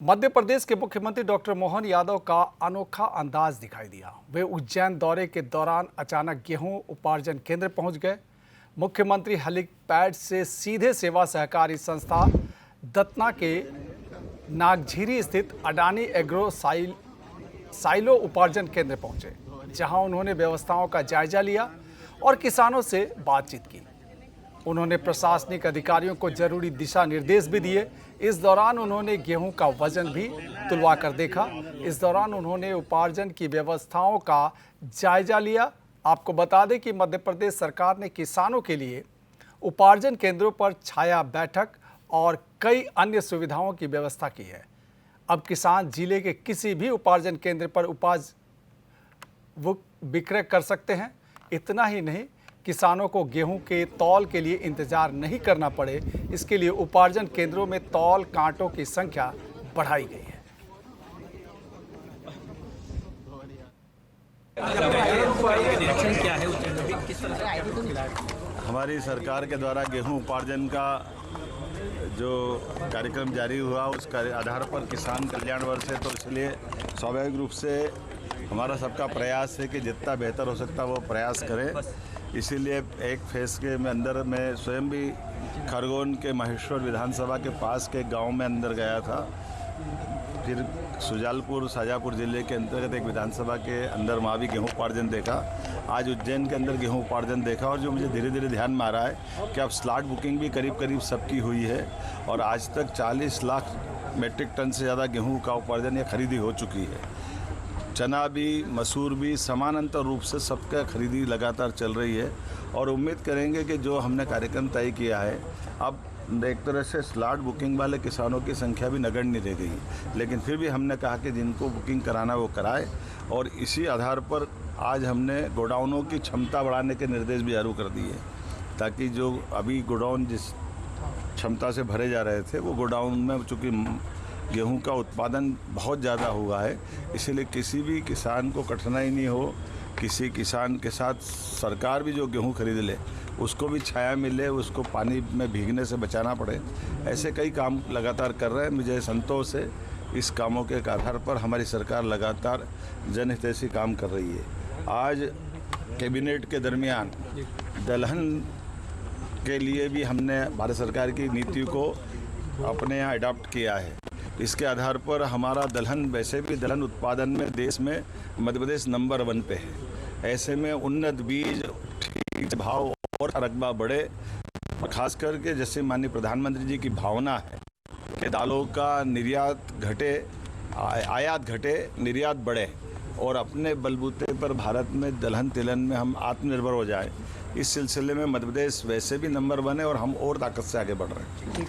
मध्य प्रदेश के मुख्यमंत्री डॉक्टर मोहन यादव का अनोखा अंदाज दिखाई दिया। वे उज्जैन दौरे के दौरान अचानक गेहूं उपार्जन केंद्र पहुंच गए। मुख्यमंत्री हेलीपैड से सीधे सेवा सहकारी संस्था दतना के नागझीरी स्थित अडानी एग्रो साइलो उपार्जन केंद्र पहुंचे, जहां उन्होंने व्यवस्थाओं का जायजा लिया और किसानों से बातचीत की। उन्होंने प्रशासनिक अधिकारियों को जरूरी दिशा निर्देश भी दिए। इस दौरान उन्होंने गेहूं का वजन भी तुलवा कर देखा। इस दौरान उन्होंने उपार्जन की व्यवस्थाओं का जायजा लिया। आपको बता दें कि मध्य प्रदेश सरकार ने किसानों के लिए उपार्जन केंद्रों पर छाया बैठक और कई अन्य सुविधाओं की व्यवस्था की है। अब किसान जिले के किसी भी उपार्जन केंद्र पर उपज विक्रय कर सकते हैं। इतना ही नहीं, किसानों को गेहूं के तौल के लिए इंतजार नहीं करना पड़े, इसके लिए उपार्जन केंद्रों में तौल कांटों की संख्या बढ़ाई गई है। हमारी सरकार के द्वारा गेहूं उपार्जन का जो कार्यक्रम जारी हुआ, उस आधार पर किसान कल्याण वर्ष है, तो इसलिए स्वाभाविक रूप से हमारा सबका प्रयास है कि जितना बेहतर हो सकता है वो प्रयास करें। इसीलिए एक फेस के अंदर मैं स्वयं भी खरगोन के महेश्वर विधानसभा के पास के गांव में अंदर गया था। फिर सुजालपुर शाजापुर जिले के अंतर्गत एक विधानसभा के अंदर वहाँ भी गेहूँ उपार्जन देखा। आज उज्जैन के अंदर गेहूँ उपार्जन देखा, और जो मुझे धीरे धीरे ध्यान में आ रहा है कि अब स्लॉट बुकिंग भी करीब करीब सबकी हुई है, और आज तक 40 लाख मेट्रिक टन से ज़्यादा गेहूँ का उपार्जन या खरीदी हो चुकी है। चना भी, मसूर भी समानांतर रूप से सबका खरीदी लगातार चल रही है, और उम्मीद करेंगे कि जो हमने कार्यक्रम तय किया है, अब एक तरह से स्लॉट बुकिंग वाले किसानों की संख्या भी नगण्य रह गई। लेकिन फिर भी हमने कहा कि जिनको बुकिंग कराना वो कराए, और इसी आधार पर आज हमने गोडाउनों की क्षमता बढ़ाने के निर्देश भी जारी कर दिए, ताकि जो अभी गोडाउन जिस क्षमता से भरे जा रहे थे, वो गोडाउन में चूँकि गेहूं का उत्पादन बहुत ज़्यादा हुआ है, इसलिए किसी भी किसान को कठिनाई नहीं हो। किसी किसान के साथ सरकार भी जो गेहूं खरीद ले उसको भी छाया मिले, उसको पानी में भीगने से बचाना पड़े, ऐसे कई काम लगातार कर रहे हैं। मुझे संतोष है, इस कामों के आधार पर हमारी सरकार लगातार जनहितैषी काम कर रही है। आज कैबिनेट के दरमियान दलहन के लिए भी हमने भारत सरकार की नीति को अपने यहाँ अडॉप्ट किया है। इसके आधार पर हमारा दलहन, वैसे भी दलहन उत्पादन में देश में मध्य प्रदेश नंबर 1 पे है। ऐसे में उन्नत बीज, ठीक भाव और रकबा बढ़े, और खास करके जैसे माननीय प्रधानमंत्री जी की भावना है कि दालों का निर्यात घटे, आयात घटे, निर्यात बढ़े, और अपने बलबूते पर भारत में दलहन तिलहन में हम आत्मनिर्भर हो जाए। इस सिलसिले में मध्य प्रदेश वैसे भी नंबर 1 है, और हम और ताकत से आगे बढ़ रहे हैं।